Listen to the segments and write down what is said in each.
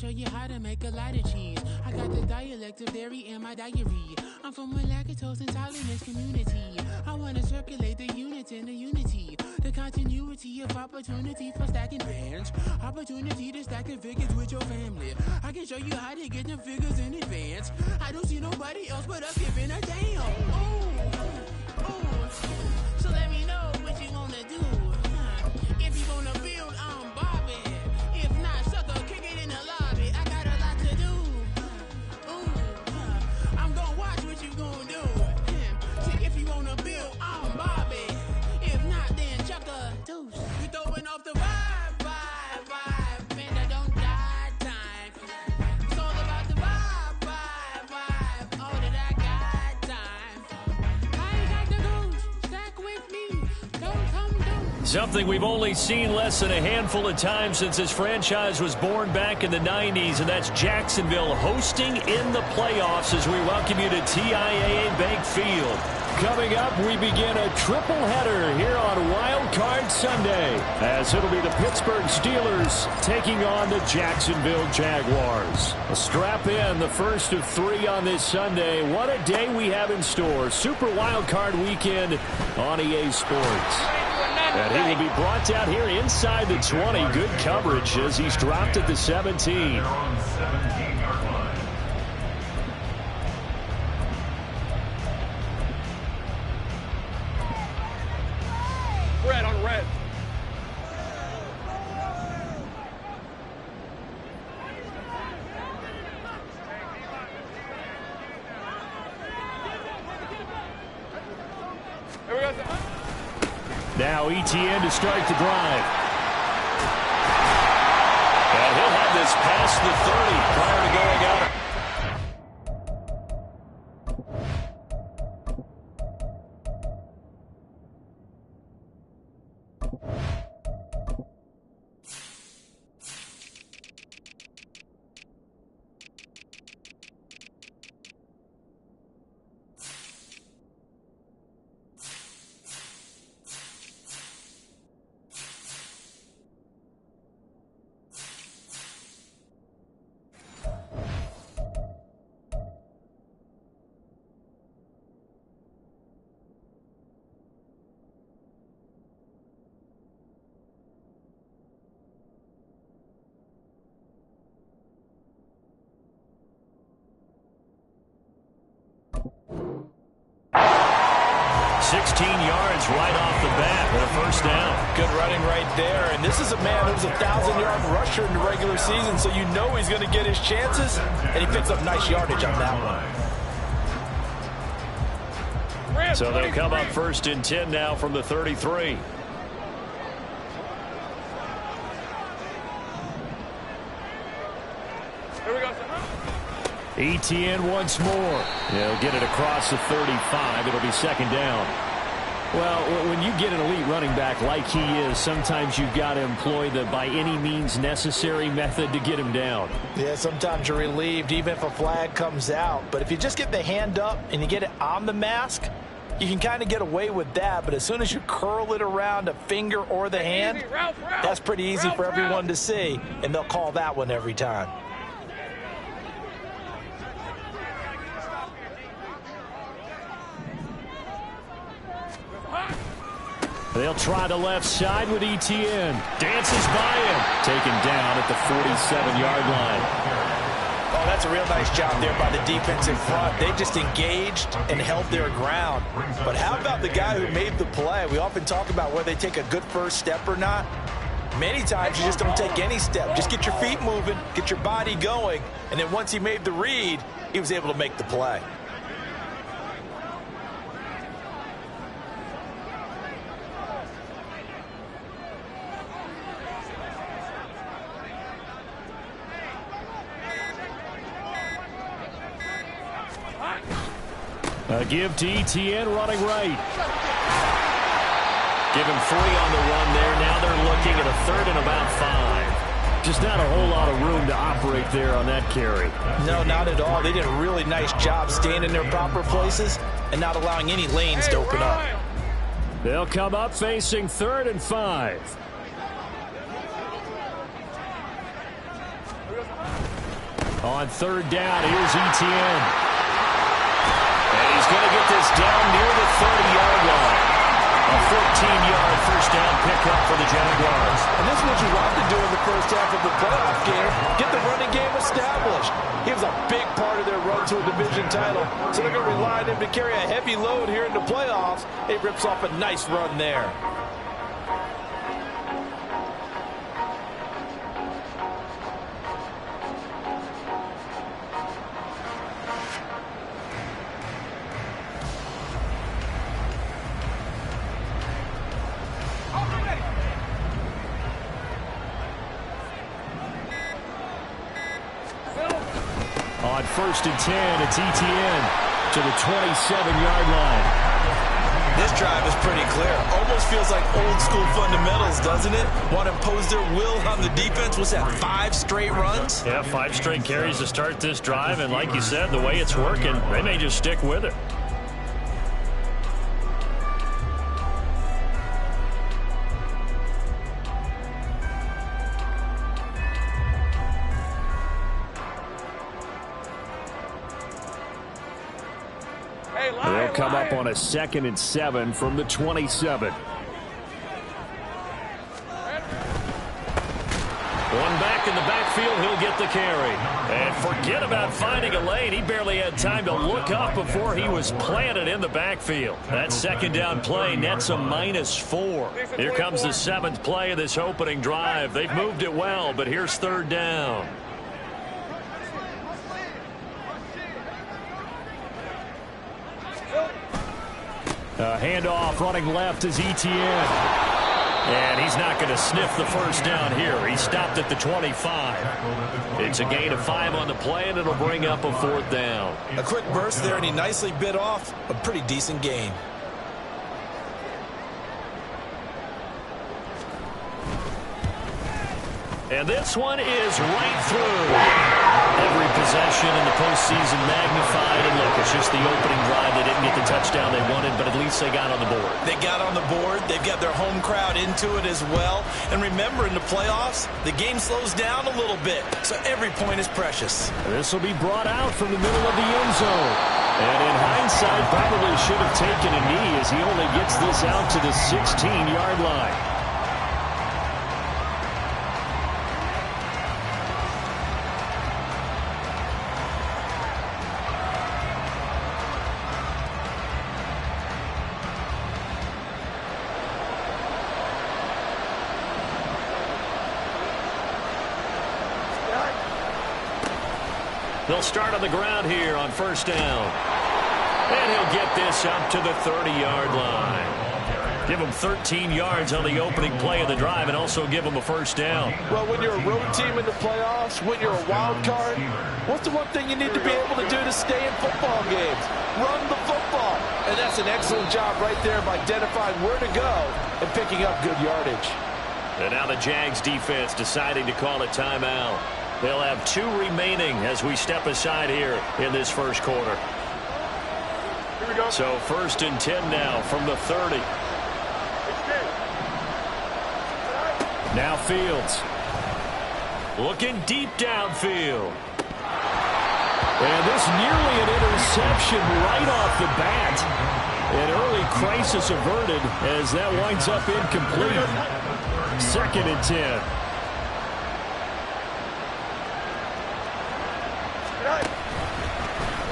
show you how to make a lot of cheese. I got the dialect of dairy in my diary. I'm from a lactose intolerance community. I wanna circulate the units in the unity. The continuity of opportunity for stacking bands. Opportunity to stack the figures with your family. I can show you how to get the figures in advance. I don't see nobody else but us giving a damn. Ooh. So let me know what you wanna do. If you wanna build, I'm Bobby. If not, sucker, kick it in the lobby. I got a lot to do. I'm gonna watch what you gonna do. See, if you wanna build, I'm Bobby. If not, then chuck a deuce. You throwing off the vibe. Man, I don't die time. It's all about the vibe. All that I got time. I ain't got the goose. Stack with me. Don't come down. Something we've only seen less than a handful of times since this franchise was born back in the 90s, and that's Jacksonville hosting in the playoffs as we welcome you to TIAA Bank Field. Coming up, we begin a triple-header here on Wild Card Sunday, as it'll be the Pittsburgh Steelers taking on the Jacksonville Jaguars. Strap in, the first of three on this Sunday. What a day we have in store. Super Wild Card Weekend on EA Sports. And he will be brought down here inside the 20. Good coverage as he's dropped at the 17. Red on red. Here we go. Now ETN to start the drive. And he'll have this past the 30 prior to going out. Yards right off the bat with a first down. Good running right there. And this is a man who's a 1,000-yard rusher in the regular season, so you know he's going to get his chances, and he picks up nice yardage on that one. So they'll come up first and 10 now from the 33. Here we go. ETN once more. He'll get it across the 35. It'll be second down. Well, when you get an elite running back like he is, sometimes you've got to employ the by any means necessary method to get him down. Yeah, sometimes you're relieved even if a flag comes out. But if you just get the hand up and you get it on the mask, you can kind of get away with that. But as soon as you curl it around a finger or the hand, that's pretty easy for everyone to see, and they'll call that one every time. They'll try the left side with ETN. Dances by him. Taken down at the 47-yard line. Oh, that's a real nice job there by the defense in front. They just engaged and held their ground. But how about the guy who made the play? We often talk about whether they take a good first step or not. Many times you just don't take any step. Just get your feet moving, get your body going, and then once he made the read, he was able to make the play. A give to ETN running right. Give him 3 on the run there. Now they're looking at a third and about 5. Just not a whole lot of room to operate there on that carry. No, not at all. They did a really nice job staying in their proper places and not allowing any lanes to open up. They'll come up facing 3rd and 5. On third down, here's Etienne. And he's going to get this down near the 30-yard line. A 14-yard first down pickup for the Jaguars. And this is what you want to do in the first half of the playoff game. Get the running game established. He was a big part of their run to a division title. So they're going to rely on him to carry a heavy load here in the playoffs. He rips off a nice run there. On first and 10, it's Etienne to the 27-yard line. This drive is pretty clear. Almost feels like old school fundamentals, doesn't it? Want to impose their will on the defense. Was that 5 straight runs? Yeah, 5 straight carries to start this drive. And like you said, the way it's working, they may just stick with it. They'll come up on a 2nd and 7 from the 27. One back in the backfield, he'll get the carry. And forget about finding a lane. He barely had time to look up before he was planted in the backfield. That second down play nets a -4. Here comes the 7th play of this opening drive. They've moved it well, but here's third down. Handoff running left is Etienne. And he's not going to sniff the first down here. He stopped at the 25. It's a gain of 5 on the play, and it'll bring up a 4th down. A quick burst there, and he nicely bit off a pretty decent gain. And this one is right through. Every possession in the postseason magnified. And look, it's just the opening drive. They didn't get the touchdown they wanted, but at least they got on the board. They got on the board. They've got their home crowd into it as well. And remember, in the playoffs, the game slows down a little bit. So every point is precious. This will be brought out from the middle of the end zone. And in hindsight, probably should have taken a knee as he only gets this out to the 16-yard line. They'll start on the ground here on first down. And he'll get this up to the 30-yard line. Give him 13 yards on the opening play of the drive and also give him a first down. Well, when you're a road team in the playoffs, when you're a wild card, what's the one thing you need to be able to do to stay in football games? Run the football. And that's an excellent job right there of identifying where to go and picking up good yardage. And now the Jags defense deciding to call a timeout. They'll have 2 remaining as we step aside here in this first quarter. Here we go. So first and 10 now from the 30. Now Fields. Looking deep downfield. And this nearly an interception right off the bat. An early crisis averted as that winds up incomplete. 2nd and 10.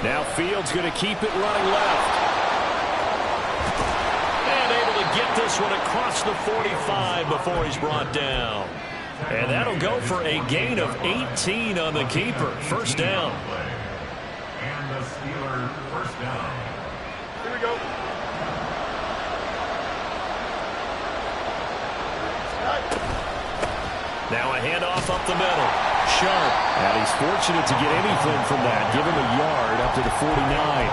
Now Fields going to keep it running left. And able to get this one across the 45 before he's brought down. And that'll go for a gain of 18 on the keeper. First down. And the Steelers first down. Here we go. Now a handoff up the middle. Sharp. And he's fortunate to get anything from that. Give him a yard up to the 49.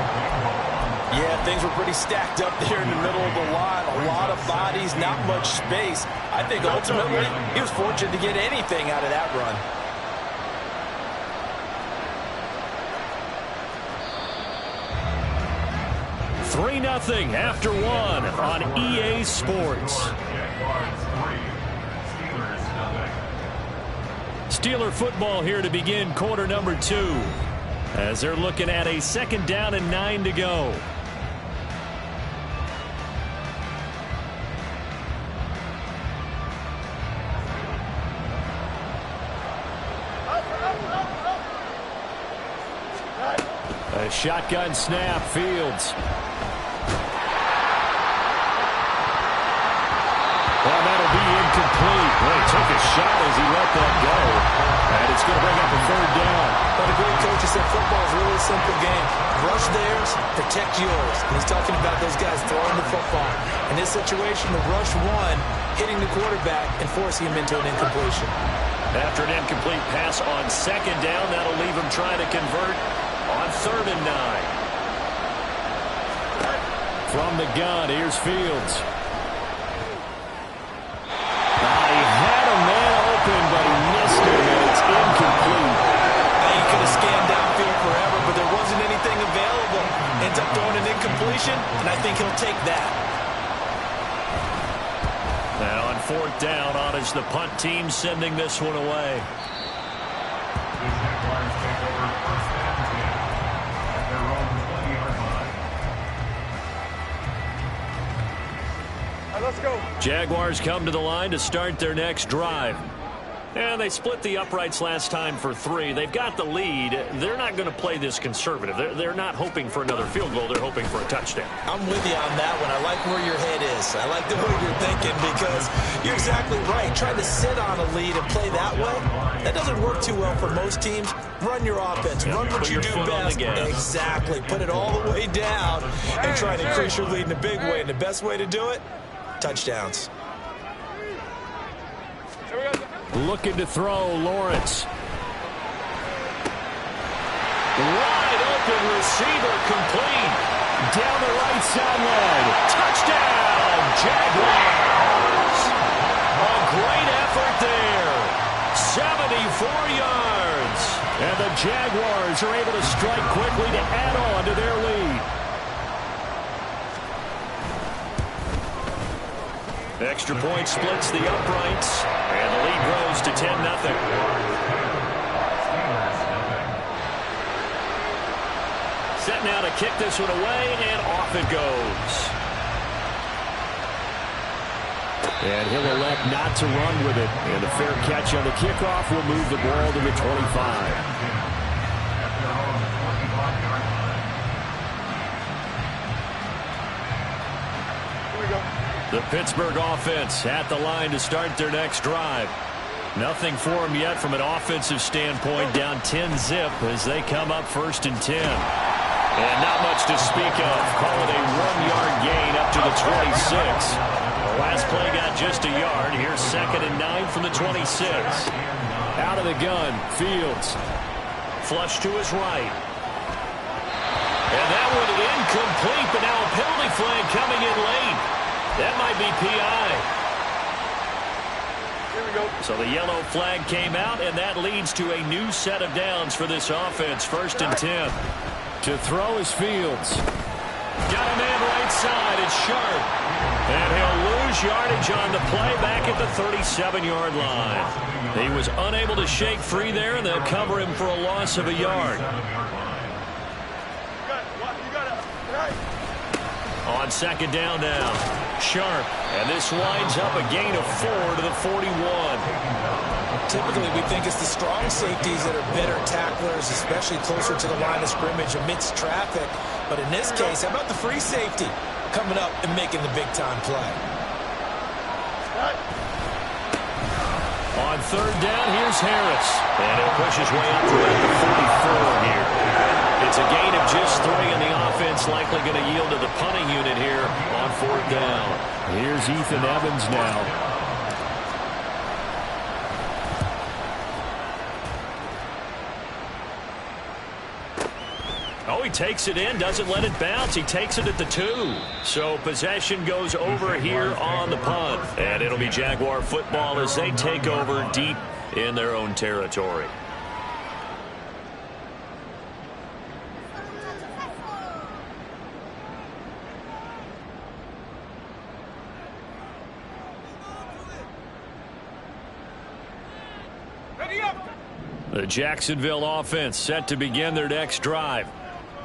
Yeah, things were pretty stacked up there in the middle of the line. A lot of bodies, not much space. I think ultimately he was fortunate to get anything out of that run. $3-0 after 1 on EA Sports. Steeler football here to begin quarter number 2. As they're looking at a 2nd down and 9 to go. A shotgun snap, Fields. Well, that'll be incomplete. Well, he took a shot as he let that go. And it's going to bring up a 3rd down. But a great coach has said football is really a simple game. Rush theirs, protect yours. And he's talking about those guys throwing the football. In this situation, the rush one, hitting the quarterback and forcing him into an incompletion. After an incomplete pass on 2nd down, that'll leave him trying to convert on 3rd and 9. From the gun, here's Fields. He had a man open, but he missed it, and it's incomplete. He could have scanned downfield forever, but there wasn't anything available. Ends up throwing an incompletion, and I think he'll take that. Now on 4th down, on is the punt team sending this one away. The Jaguars take over 1st and 10 at their own 20-yard line. All right, let's go. Jaguars come to the line to start their next drive. And they split the uprights last time for 3. They've got the lead. They're not going to play this conservative. They're not hoping for another field goal. They're hoping for a touchdown. I'm with you on that one. I like where your head is. I like the way you're thinking because you're exactly right. Trying to sit on a lead and play that way, that doesn't work too well for most teams. Run your offense. Run what put you your do foot on the best. gas. Exactly. Put it all the way down and try to increase your lead in a big way. And the best way to do it, touchdowns. Looking to throw, Lawrence. Wide open receiver, complete. Down the right sideline. Touchdown, Jaguars. A great effort there. 74 yards. And the Jaguars are able to strike quickly to add on to their lead. Extra point splits the uprights, and the lead grows to 10-0. Set now to kick this one away, and off it goes. And he'll elect not to run with it. And a fair catch on the kickoff will move the ball to the 25. The Pittsburgh offense at the line to start their next drive. Nothing for them yet from an offensive standpoint. Down 10-zip as they come up 1st and 10. And not much to speak of. Call it a 1-yard gain up to the 26. The last play got just a yard. Here's 2nd and 9 from the 26. Out of the gun, Fields. Flush to his right. And that one incomplete, but now a penalty flag coming in late. That might be PI. Here we go. So the yellow flag came out, and that leads to a new set of downs for this offense. 1st and 10. To throw is Fields. Got a man right side. It's Sharp. And he'll lose yardage on the play back at the 37-yard line. He was unable to shake free there, and they'll cover him for a loss of a yard. On 2nd down now, Sharp, and this winds up a gain of 4 to the 41. Typically, we think it's the strong safeties that are better tacklers, especially closer to the line of scrimmage amidst traffic. But in this case, how about the free safety coming up and making the big-time play? On 3rd down, here's Harris. And he'll push his way up to about the 44 here. It's a gain of just 3, and the offense likely going to yield to the punting unit here on 4th down. Here's Ethan Evans now. Oh, he takes it in, doesn't let it bounce. He takes it at the 2. So possession goes over here on the punt. And it'll be Jaguar football as they take over deep in their own territory. Ready up! The Jacksonville offense set to begin their next drive.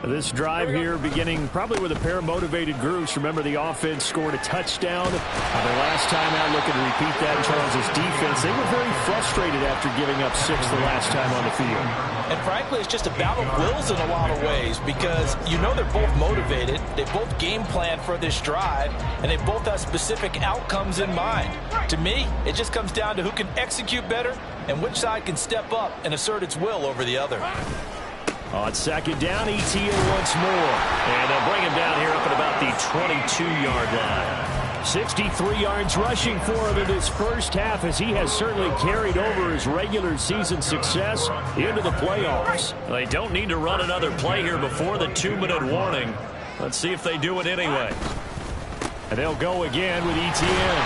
This drive here beginning probably with a pair of motivated groups. Remember, the offense scored a touchdown. Their last time out, looking to repeat that in Charles' defense. They were very frustrated after giving up 6 the last time on the field. And frankly, it's just a battle of wills in a lot of ways because you know they're both motivated. They both game plan for this drive, and they both have specific outcomes in mind. To me, it just comes down to who can execute better and which side can step up and assert its will over the other. On second down, ETN once more. And they'll bring him down here up at about the 22-yard line. 63 yards rushing for him in his first half, as he has certainly carried over his regular season success into the playoffs. They don't need to run another play here before the 2-minute warning. Let's see if they do it anyway. And they'll go again with ETN.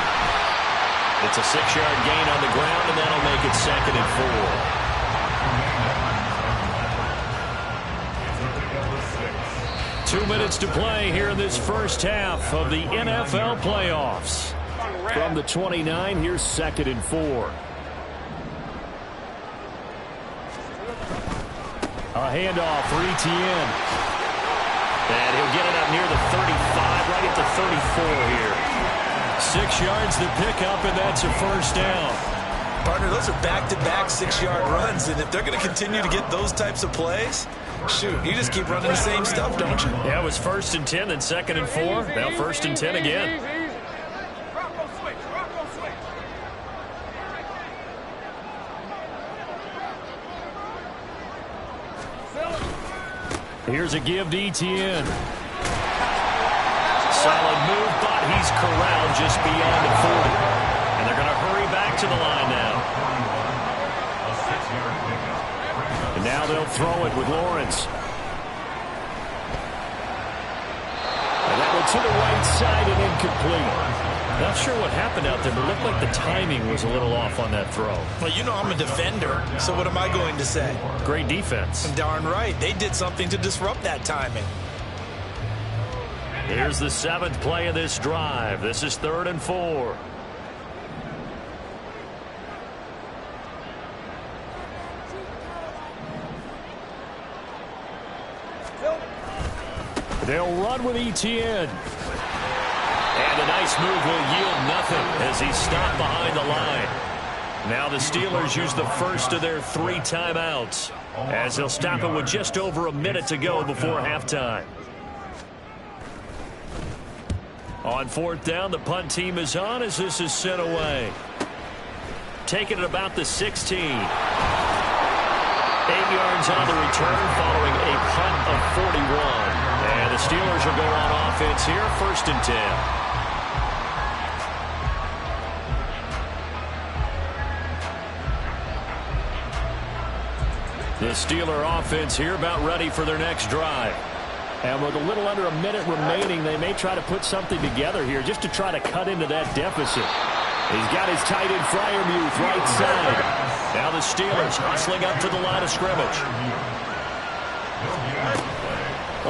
It's a 6-yard gain on the ground, and that'll make it 2nd and 4. 2 minutes to play here in this first half of the NFL playoffs. From the 29, here's 2nd and 4. A handoff for ETN. And he'll get it up near the 35, right at the 34 here. 6 yards to pick up, and that's a first down. Partner, those are back-to-back 6-yard runs, and if they're going to continue to get those types of plays, shoot, you just keep running the same stuff, don't you? Yeah, it was 1st and 10, then 2nd and 4. Now 1st and 10 again. Here's a give to ETN. Solid move, but he's corralled just beyond the 40. And they're going to hurry back to the line now. And now they'll throw it with Lawrence. And that one to the right side and incomplete. Not sure what happened out there, but it looked like the timing was a little off on that throw. Well, you know I'm a defender, so what am I going to say? Great defense. Darn right. They did something to disrupt that timing. Here's the 7th play of this drive. This is 3rd and 4. They'll run with ETN. And a nice move will yield nothing as he's stopped behind the line. Now the Steelers use the first of their 3 timeouts as they'll stop it with just over a minute to go before halftime. On 4th down, the punt team is on as this is sent away. Taking it about the 16. 8 yards on the return following a punt of 41. And the Steelers will go on offense here, 1st and 10. The Steeler offense here about ready for their next drive. And with a little under a minute remaining, they may try to put something together here just to try to cut into that deficit. He's got his tight end Freiermuth right side. Now the Steelers hustling up to the line of scrimmage.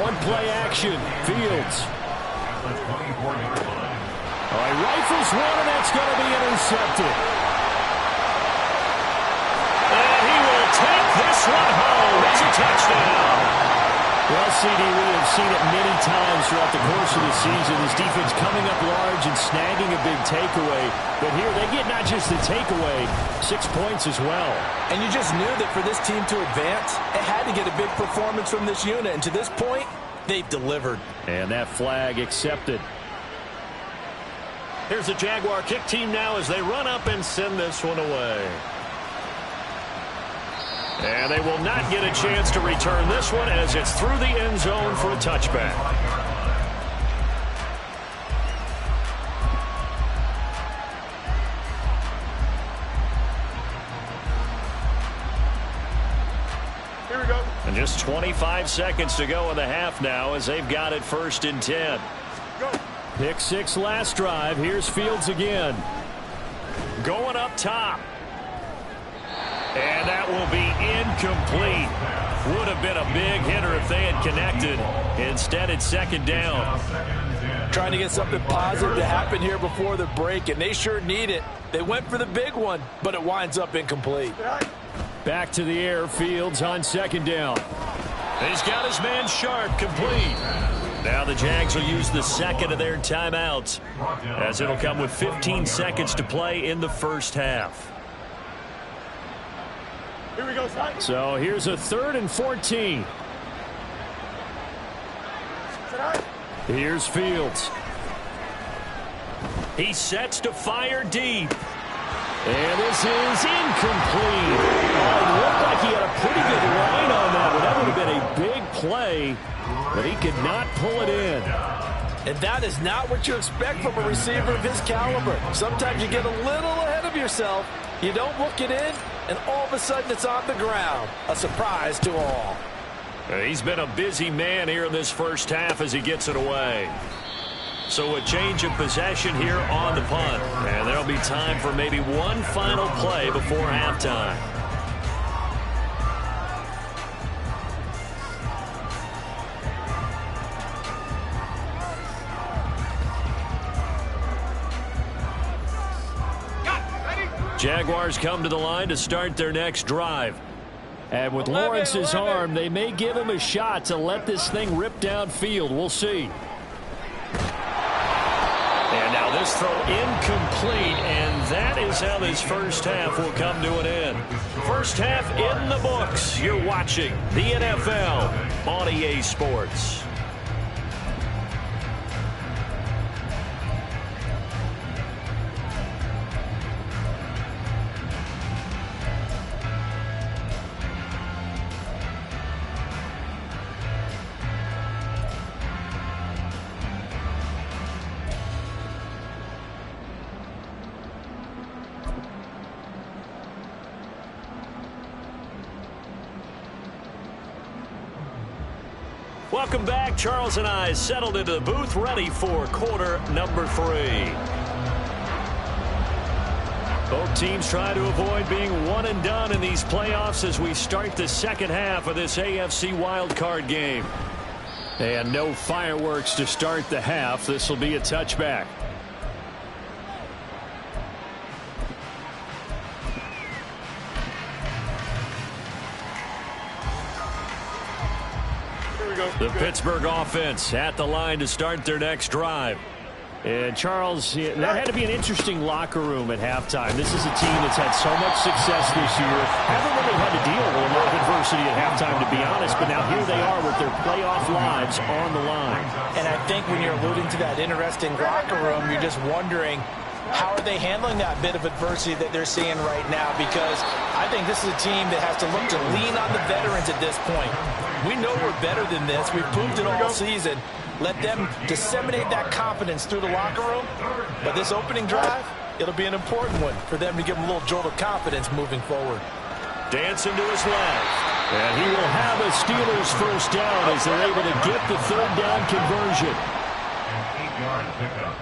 On play action, Fields. All right, rifles one, and that's going to be intercepted. And he will take this one home. It's a touchdown. Well, CD, we have seen it many times throughout the course of the season. This defense coming up large and snagging a big takeaway. But here they get not just the takeaway, 6 points as well. And you just knew that for this team to advance, it had to get a big performance from this unit. And to this point, they've delivered. And that flag accepted. Here's the Jaguar kick team now as they run up and send this one away. And they will not get a chance to return this one as it's through the end zone for a touchback. Here we go. And just 25 seconds to go in the half now as they've got it 1st and 10. Go. Pick 6 last drive. Here's Fields again. Going up top. And that will be incomplete. Would have been a big hitter if they had connected. Instead, it's 2nd down. Trying to get something positive to happen here before the break, and they sure need it. They went for the big one, but it winds up incomplete. Back to the air. Fields on second down. He's got his man Sharp complete. Now the Jags will use the second of their timeouts, as it'll come with 15 seconds to play in the first half. Here we go, son. So here's a 3rd and 14. Here's Fields. He sets to fire deep. And this is incomplete. It looked like he had a pretty good line on that one. That would have been a big play, but he could not pull it in. And that is not what you expect from a receiver of his caliber. Sometimes you get a little ahead of yourself. You don't look it in, and all of a sudden it's on the ground. A surprise to all. He's been a busy man here in this first half as he gets it away. So a change of possession here on the punt. And there'll be time for maybe one final play before halftime. Jaguars come to the line to start their next drive. And with Lawrence's arm, they may give him a shot to let this thing rip downfield. We'll see. And now this throw incomplete, and that is how this first half will come to an end. First half in the books. You're watching the NFL on EA Sports. Welcome back. Charles and I settled into the booth, ready for quarter number 3. Both teams try to avoid being one and done in these playoffs as we start the second half of this AFC wildcard game. And no fireworks to start the half. This will be a touchback. The Pittsburgh offense at the line to start their next drive. And Charles, that had to be an interesting locker room at halftime. This is a team that's had so much success this year. Haven't really had to deal with a lot of adversity at halftime, to be honest. But now here they are with their playoff lives on the line. And I think when you're alluding to that interesting locker room, you're just wondering, how are they handling that bit of adversity that they're seeing right now? Because I think this is a team that has to look to lean on the veterans at this point. We know we're better than this. We've proved it all season. Let them disseminate that confidence through the locker room. But this opening drive, it'll be an important one for them to give them a little jolt of confidence moving forward. Dancing to his left. And he will have a Steelers first down as they're able to get the third down conversion. An 8-yard pickup.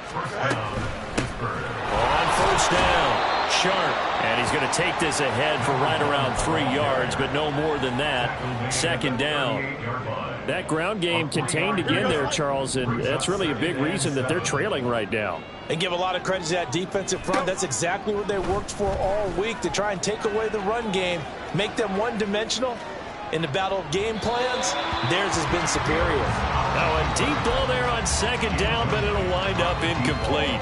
First down, Pittsburgh. On first down, Sharp. And he's going to take this ahead for right around 3 yards, but no more than that. Second down. That ground game contained again there, Charles, and that's really a big reason that they're trailing right now. And give a lot of credit to that defensive front. That's exactly what they worked for all week, to try and take away the run game, make them one-dimensional. In the battle of game plans, theirs has been superior. Now a deep ball there on second down, but it'll wind up incomplete.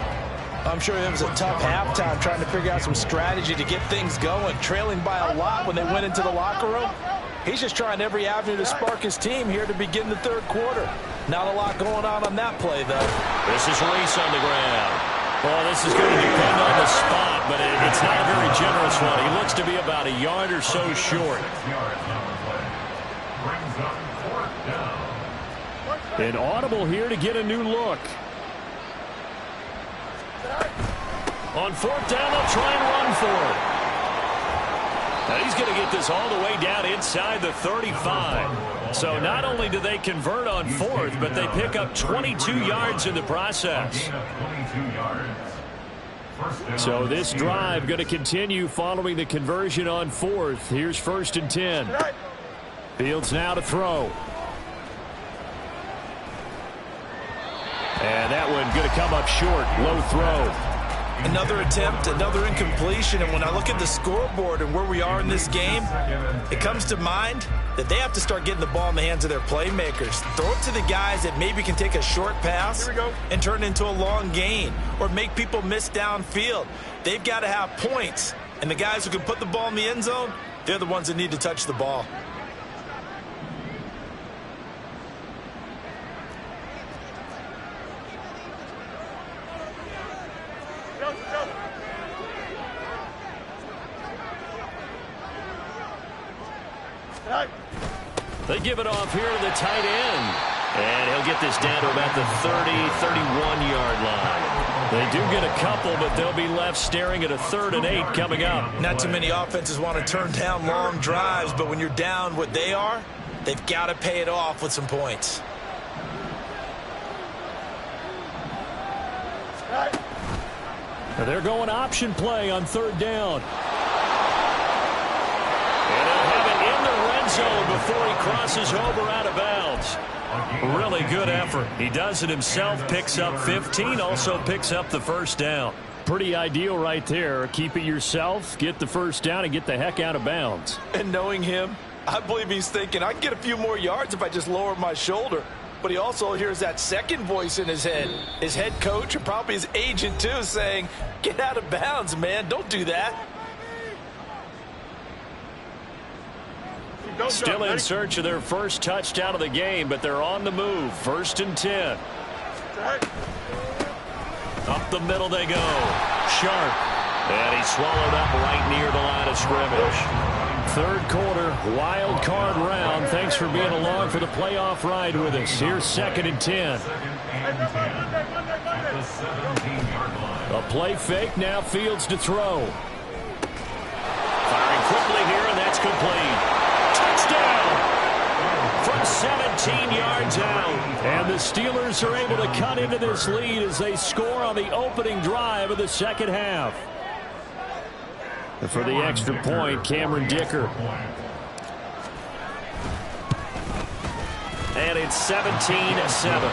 I'm sure it was a tough halftime trying to figure out some strategy to get things going, trailing by a lot when they went into the locker room. He's just trying every avenue to spark his team here to begin the third quarter. Not a lot going on that play, though. This is Reese on the ground. Well, this is going to depend on the spot, but it's not a very generous one. He looks to be about a yard or so short. An audible here to get a new look. On fourth down, they'll try and run for it. Now he's going to get this all the way down inside the 35. So not only do they convert on fourth, but they pick up 22 yards in the process. So this drive going to continue following the conversion on fourth. Here's first and 10. Fields now to throw. And that one going to come up short. Low throw. Another attempt, another incompletion, and when I look at the scoreboard and where we are in this game, it comes to mind that they have to start getting the ball in the hands of their playmakers. Throw it to the guys that maybe can take a short pass and turn it into a long gain or make people miss downfield. They've got to have points, and the guys who can put the ball in the end zone, they're the ones that need to touch the ball. They give it off here to the tight end. And he'll get this down to about the 30, 31-yard line. They do get a couple, but they'll be left staring at a 3rd and 8 coming up. Not too many offenses want to turn down long drives, but when you're down what they are, they've got to pay it off with some points. They're going option play on 3rd down. And they'll have it in the red zone before he crosses over out of bounds. Really good effort. He does it himself, picks up 15, also picks up the 1st down. Pretty ideal right there. Keep it yourself, get the 1st down, and get the heck out of bounds. And knowing him, I believe he's thinking, I can get a few more yards if I just lower my shoulder. But he also hears that second voice in his head. His head coach and probably his agent, too, saying, get out of bounds, man. Don't do that. Still in search of their first touchdown of the game, but they're on the move. 1st and 10. Up the middle they go. Sharp. And he's swallowed up right near the line of scrimmage. 3rd quarter, wild card round. Thanks for being along for the playoff ride with us. Here's 2nd and 10. A play fake, now Fields to throw. Firing quickly here, and that's complete. Touchdown from 17 yards out. And the Steelers are able to cut into this lead as they score on the opening drive of the 2nd half. For the extra point, Cameron Dicker. And it's 17-7.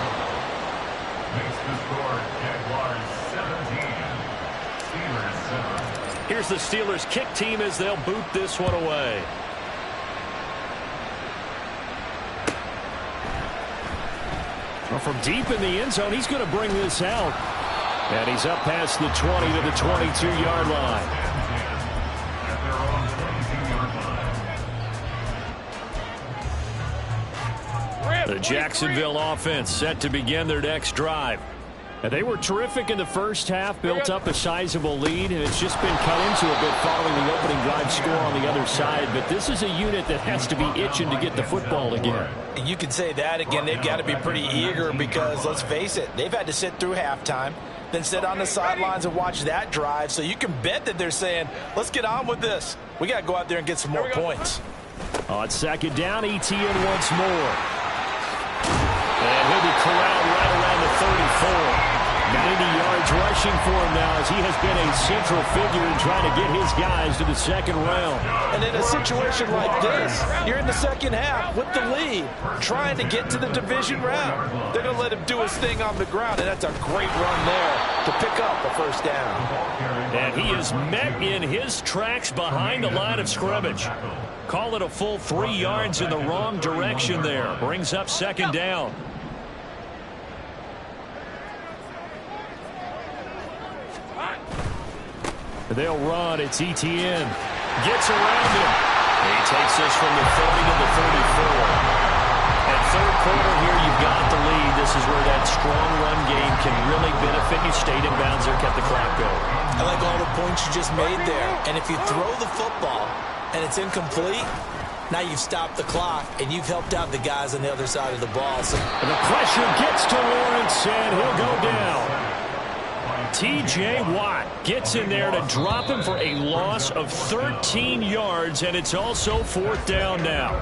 Here's the Steelers kick team as they'll boot this one away. Well, from deep in the end zone, he's going to bring this out. And he's up past the 20 to the 22-yard line. The Jacksonville offense set to begin their next drive. And they were terrific in the first half, built up a sizable lead, and it's just been cut into a bit following the opening drive score on the other side. But this is a unit that has to be itching to get the football again. And you can say that again. They've got to be pretty eager because, let's face it, they've had to sit through halftime, then sit on the sidelines and watch that drive. So you can bet that they're saying, let's get on with this. We got to go out there and get some more points. On 2nd down, ETN once more. And he'll be corralled right around the 34. 90 yards rushing for him now as he has been a central figure in trying to get his guys to the 2nd round. And in a situation like this, you're in the 2nd half with the lead, trying to get to the division round. They're going to let him do his thing on the ground, and that's a great run there to pick up the 1st down. And he is met in his tracks behind the line of scrimmage. Call it a full 3 yards in the wrong direction there. Brings up 2nd down. They'll run. It's ETN. Gets around him. He takes this from the 30 to the 34. And 3rd quarter here, you've got the lead. This is where that strong run game can really benefit you. Stayed in bounds there, kept the clock going. I like all the points you just made there. And if you throw the football and it's incomplete, now you've stopped the clock and you've helped out the guys on the other side of the ball. So and the pressure gets to Lawrence, and he'll go down. T.J. Watt gets in there to drop him for a loss of 13 yards, and it's also 4th down now.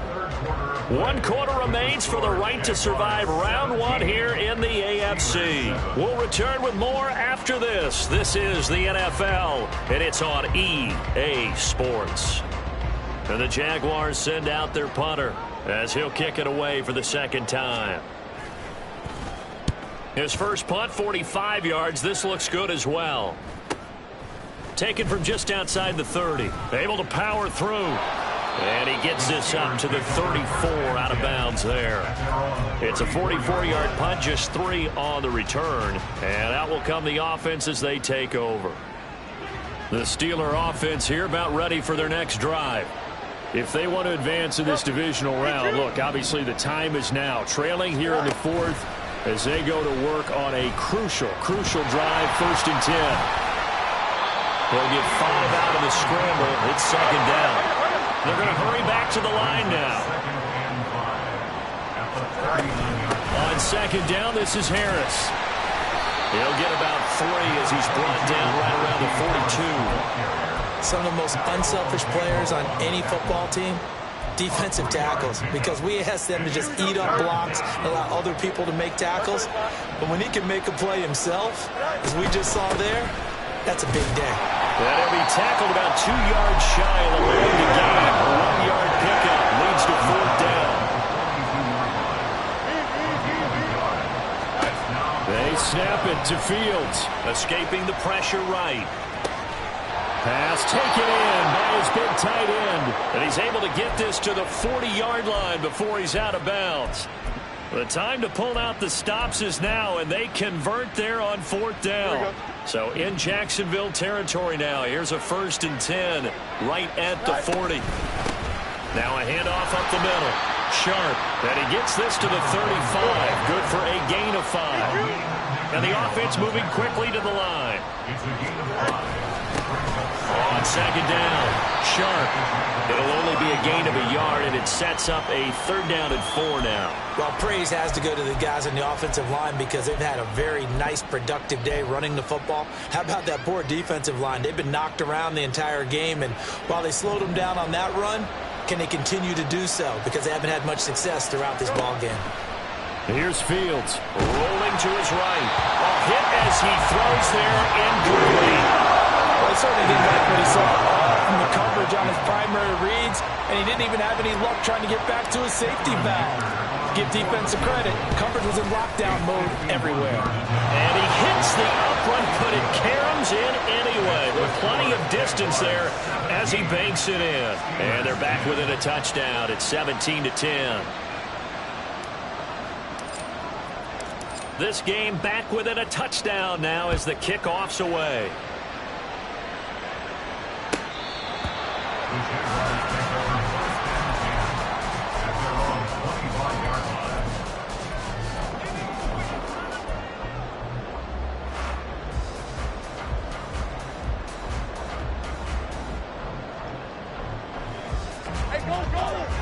1 quarter remains for the right to survive round 1 here in the AFC. We'll return with more after this. This is the NFL, and it's on EA Sports. And the Jaguars send out their punter as he'll kick it away for the 2nd time. His first punt, 45 yards. This looks good as well. taken from just outside the 30. Able to power through. And he gets this up to the 34 out of bounds there. It's a 44-yard punt, just 3 on the return. And out will come the offense as they take over. The Steeler offense here about ready for their next drive. If they want to advance in this divisional round, look, obviously the time is now. Trailing here in the 4th as they go to work on a crucial drive, 1st and 10. They'll get 5 out of the scramble. It's 2nd down. They're going to hurry back to the line now. On 2nd down, this is Harris. He'll get about 3 as he's brought down right around the 42. Some of the most unselfish players on any football team, defensive tackles, because we ask them to just eat up blocks and allow other people to make tackles. But when he can make a play himself, as we just saw there, that's a big day. That'll be tackled about 2 yards shy of the line to gain. A 1-yard pickup leads to 4th down. They snap it to Fields, escaping the pressure right. Pass taken in by his big tight end. And he's able to get this to the 40-yard line before he's out of bounds. The time to pull out the stops is now, and they convert there on 4th down. So in Jacksonville territory now. Here's a 1st and 10 right at the 40. Now a handoff up the middle. Sharp, and he gets this to the 35. Good for a gain of 5. And the offense moving quickly to the line. On 2nd down, Sharp. It'll only be a gain of a yard, and it sets up a 3rd down and 4 now. Well, praise has to go to the guys on the offensive line because they've had a very nice, productive day running the football. How about that poor defensive line? They've been knocked around the entire game, and while they slowed them down on that run, can they continue to do so? Because they haven't had much success throughout this ball game. Here's Fields, rolling to his right. A hit as he throws there, incomplete. Well, he certainly didn't like what he saw from the coverage on his primary reads, and he didn't even have any luck trying to get back to his safety valve. Give defensive credit. Coverage was in lockdown mode everywhere. And he hits the uprun, but it caroms in anyway. With plenty of distance there as he banks it in. And they're back within a touchdown. It's 17-10. This game back within a touchdown now as the kickoff's away.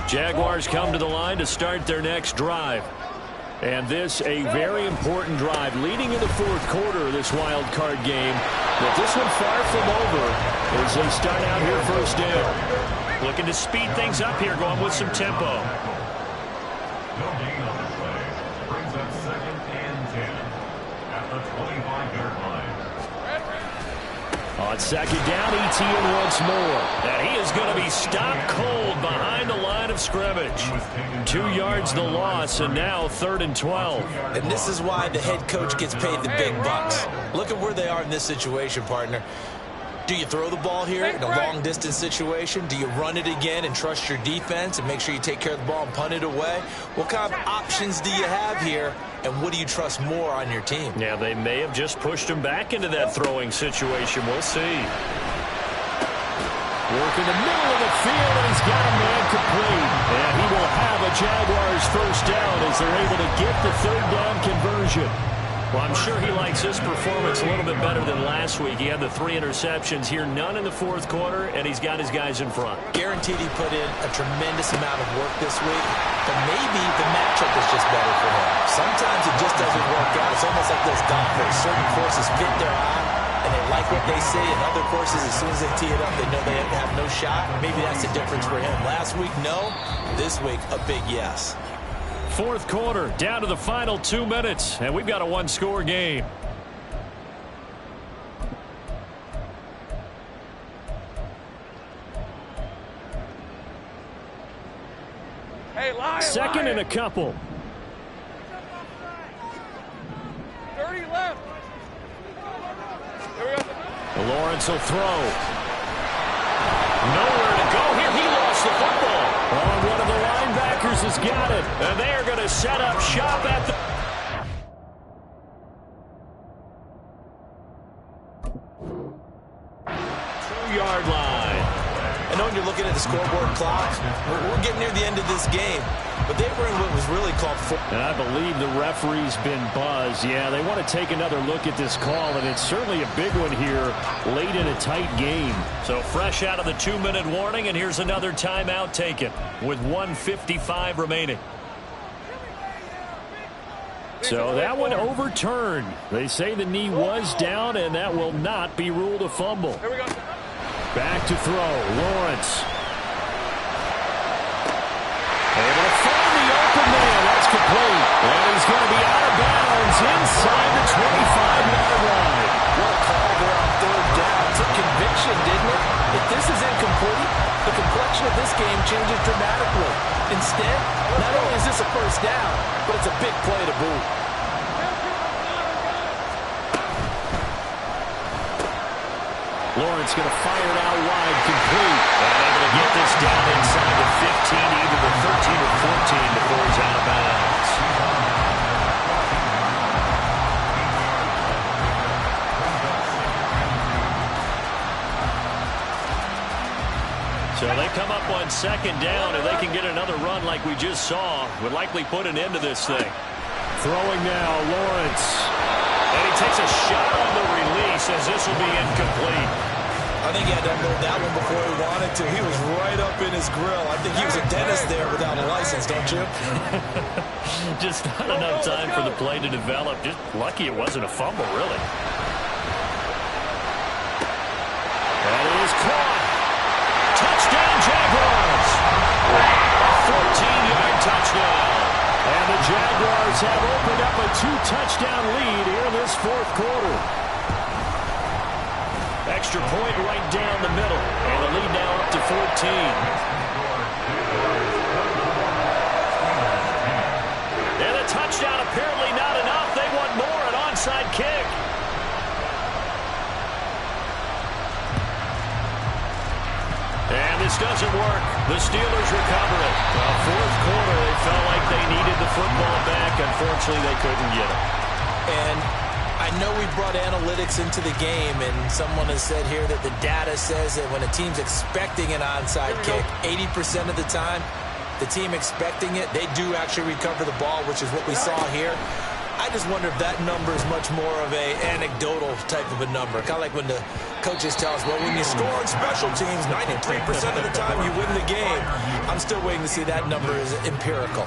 Jaguars come to the line to start their next drive. And this a very important drive leading in the 4th quarter of this wild card game. But this one far from over as they start out here 1st down. Looking to speed things up here, going with some tempo. No gain on the play. Brings up 2nd and 10 at the 25-yard line. On 2nd down, Etienne once more. And he is going to be stopped cold behind the line of scrimmage. 2 yards the loss, and now 3rd and 12. And this is why the head coach gets paid the big bucks. Look at where they are in this situation, partner. Do you throw the ball here in a long-distance situation? Do you run it again and trust your defense and make sure you take care of the ball and punt it away? What kind of options do you have here, and what do you trust more on your team? Yeah, they may have just pushed him back into that throwing situation. We'll see. Work in the middle of the field, and he's got a man complete. And he will have a Jaguars 1st down as they're able to get the 3rd down conversion. Well, I'm sure he likes his performance a little bit better than last week. He had the 3 interceptions here, none in the 4th quarter, and he's got his guys in front. Guaranteed he put in a tremendous amount of work this week, but maybe the matchup is just better for him. Sometimes it just doesn't work out. It's almost like those golfers. Certain courses fit their eye, and they like what they see, and other courses, as soon as they tee it up, they know they have no shot. Maybe that's the difference for him. Last week, no. This week, a big yes. 4th quarter, down to the final 2 minutes, and we've got a 1-score game. Hey, Lion, 2nd and a couple. 30 left. Here we go. Lawrence will throw. Nowhere to go here. He lost the football. Oh, one of the linebackers has got it. And they are going to set up shop at the 2-yard line. I know when you're looking at the scoreboard clock, we're getting near the end of this game. But they were in what was really called for. And I believe the referee's been buzzed. Yeah, they want to take another look at this call, and it's certainly a big one here late in a tight game. So fresh out of the 2-minute warning, and here's another timeout taken with 1:55 remaining. So that one overturned. They say the knee was down, and that will not be ruled a fumble. Here we go. Back to throw. Lawrence. Able to find the open man. That's complete. And he's going to be out of bounds inside the 25-yard line. What a call there on third down. Took conviction, didn't it? If this is incomplete, the complexion of this game changes dramatically. Instead, not only is this a first down, but it's a big play to boot. Lawrence going to fire it out wide, complete. And able to get this down inside the 15, either the 13 or 14 before he's out of bounds. So they come up on second down, and they can get another run like we just saw. Would likely put an end to this thing. Throwing now, Lawrence. And he takes a shot on the release as this will be incomplete. I think he had to unload that one before he wanted to. He was right up in his grill. I think he was a dentist there without a license, don't you? Just not enough time for the play to develop. Just lucky it wasn't a fumble, really. That is caught. Touchdown, Jaguars. A 14-yard touchdown. And the Jaguars have opened up a 2-touchdown lead here in this fourth quarter. Extra point right down the middle. And the lead now up to 14. And a touchdown apparently not enough. They want more, an onside kick. And this doesn't work. The Steelers recover it. Well, fourth quarter, they felt like they needed the football back. Unfortunately, they couldn't get it. And I know we brought analytics into the game, and someone has said here that the data says that when a team's expecting an onside kick, 80% of the time, the team expecting it, they do actually recover the ball, which is what we saw here. I just wonder if that number is much more of a anecdotal type of a number. Kind of like when the coaches tell us, well, when you score on special teams, 93% of the time you win the game. I'm still waiting to see that number is empirical.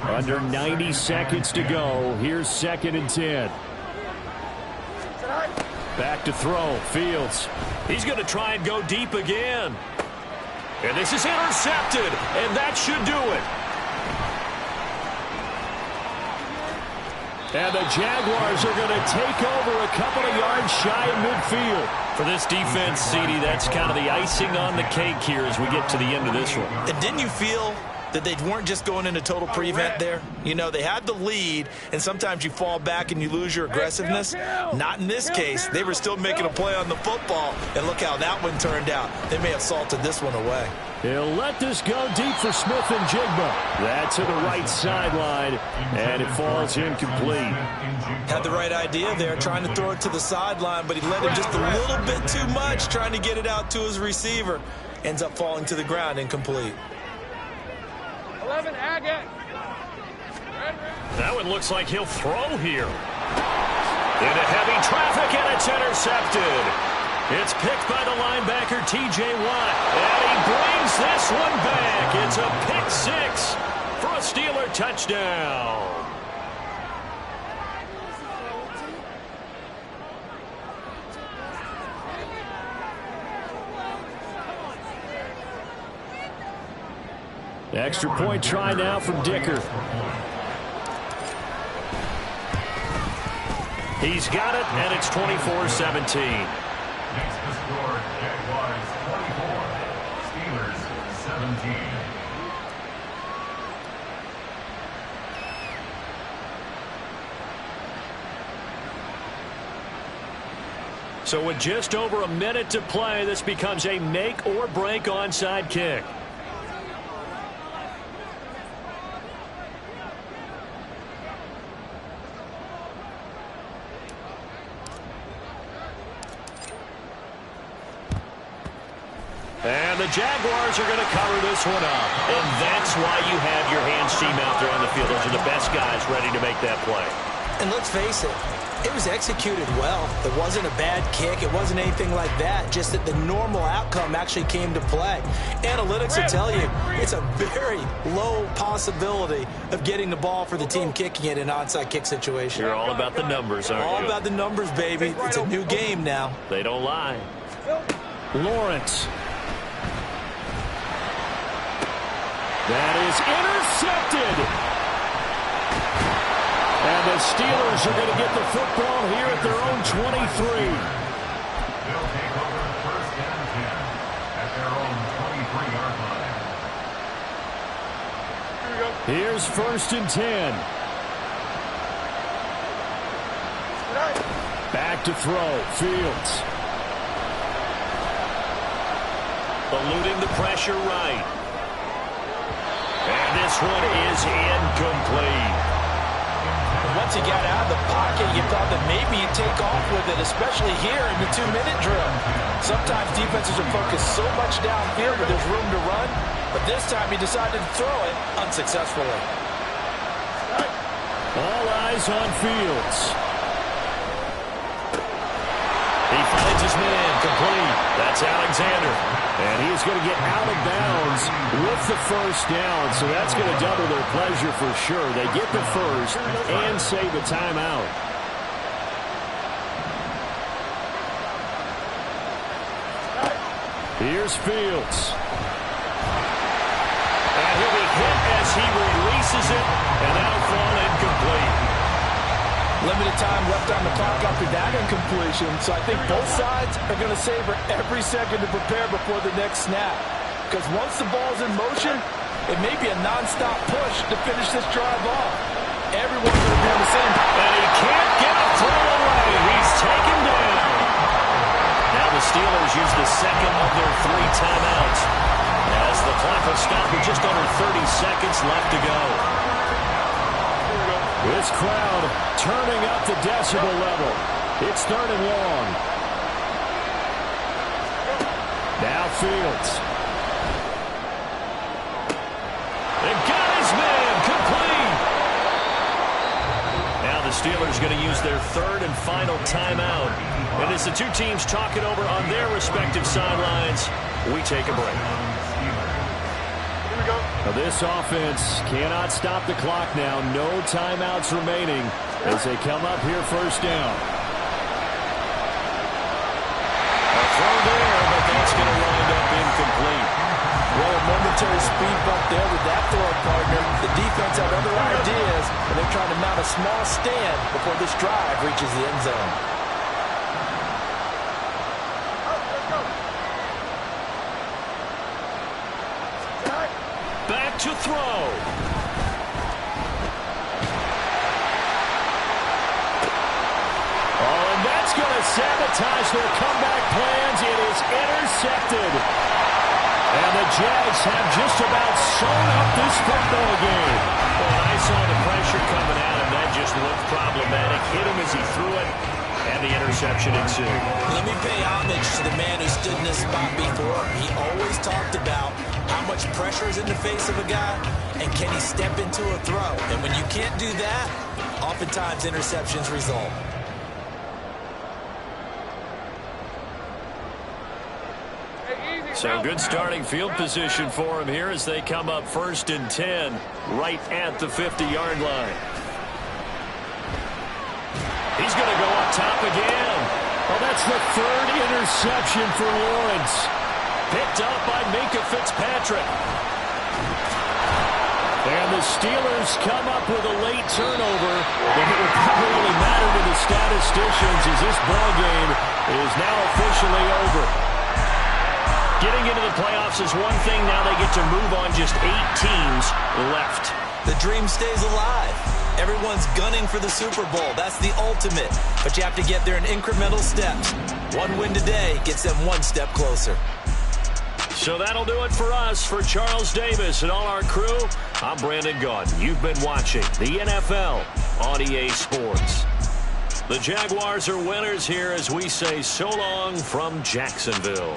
Under 90 seconds to go. Here's 2nd and 10. Back to throw. Fields. He's going to try and go deep again. And this is intercepted. And that should do it. And the Jaguars are going to take over a couple of yards shy of midfield. For this defense, CD, that's kind of the icing on the cake here as we get to the end of this one. And didn't you feel that they weren't just going into total prevent there? You know, they had the lead, and sometimes you fall back and you lose your aggressiveness. Not in this case. They were still making a play on the football, and look how that one turned out. They may have salted this one away. He'll let this go deep for Smith and Jigba. That's to the right sideline, and it falls incomplete. Had the right idea there, trying to throw it to the sideline, but he let him just a little bit too much, trying to get it out to his receiver. Ends up falling to the ground, incomplete. 11, Agate. That one looks like he'll throw here. Into heavy traffic, and it's intercepted. It's picked by the linebacker, T.J. Watt. And he brings this one back. It's a pick six for a Steeler touchdown. Extra point try now from Dicker. He's got it, and it's 24-17. Makes the score Jaguars 24, Steelers 17. So with just over a minute to play, this becomes a make or break onside kick. And the Jaguars are going to cover this one up. And that's why you have your hands team out there on the field. Those are the best guys ready to make that play. And let's face it, it was executed well. It wasn't a bad kick. It wasn't anything like that. Just that the normal outcome actually came to play. Analytics will tell you it's a very low possibility of getting the ball for the team kicking it in an onside kick situation. You're all about the numbers, aren't you? All about the numbers, baby. It's a new game now. They don't lie. Lawrence. That is intercepted. And the Steelers are going to get the football here at their own 23. They'll take over first and 10 at their own 23-yard line. Here's first and 10. Back to throw. Fields. Eluding the pressure right. And this one is incomplete. Once he got out of the pocket, you thought that maybe he'd take off with it, especially here in the 2-minute drill. Sometimes defenses are focused so much downfield that there's room to run, but this time he decided to throw it unsuccessfully. All eyes on Fields. He finds his man, complete. That's Alexander. And he's going to get out of bounds with the first down, so that's going to double their pleasure for sure. They get the first and save a timeout. Here's Fields. And he'll be hit as he releases it, and that'll fall incomplete. Limited time left on the clock after that incompletion, so I think both sides are going to savor every second to prepare before the next snap. Because once the ball's in motion, it may be a nonstop push to finish this drive off. Everyone's going to be on the same. And he can't get a throw away. He's taken down. Now the Steelers use the second of their 3 timeouts as the clock will stop with just under 30 seconds left to go. This crowd turning up the decibel level. It's 3rd and long. Now Fields. And got his man complete. Now the Steelers going to use their 3rd and final timeout. And as the two teams talk it over on their respective sidelines, we take a break. Now this offense cannot stop the clock now. No timeouts remaining as they come up here first down. A throw there, but that's going to wind up incomplete. Well, a momentary speed bump there with that throw partner. The defense had other ideas, and they're trying to mount a small stand before this drive reaches the end zone. Back to throw. Oh, and that's going to sabotage their comeback plans. It is intercepted. And the Jags have just about sewn up this football game. Well, I saw the pressure coming at him. That just looked problematic. Hit him as he threw it, and the interception ensued. Let me pay homage to the man who stood in this spot before. He always talked about how much pressure is in the face of a guy, and can he step into a throw? And when you can't do that, oftentimes interceptions result. So good starting field position for him here as they come up 1st and 10 right at the 50-yard line. He's going to go up top again. Oh, that's the 3rd interception for Lawrence. Picked up by Minkah Fitzpatrick. And the Steelers come up with a late turnover, but it will probably really matter to the statisticians as this ball game is now officially over. Getting into the playoffs is one thing. Now they get to move on. Just 8 teams left. The dream stays alive. Everyone's gunning for the Super Bowl. That's the ultimate. But you have to get there in incremental steps. One win today gets them one step closer. So that'll do it for us. For Charles Davis and all our crew, I'm Brandon Gaudin. You've been watching the NFL on EA Sports. The Jaguars are winners here as we say so long from Jacksonville.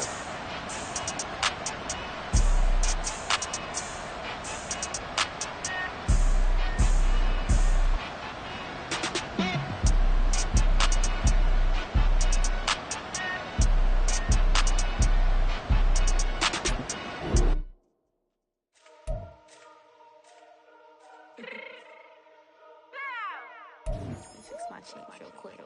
Fix my change real quick.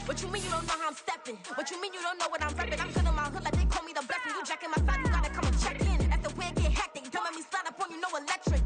What you mean you don't know how I'm stepping? What you mean you don't know what I'm repping? I'm good in my hood like they call me the blessing. You jacking my side, you gotta come and check in. That's the way it get hectic. Don't make me slide up on you, no electric.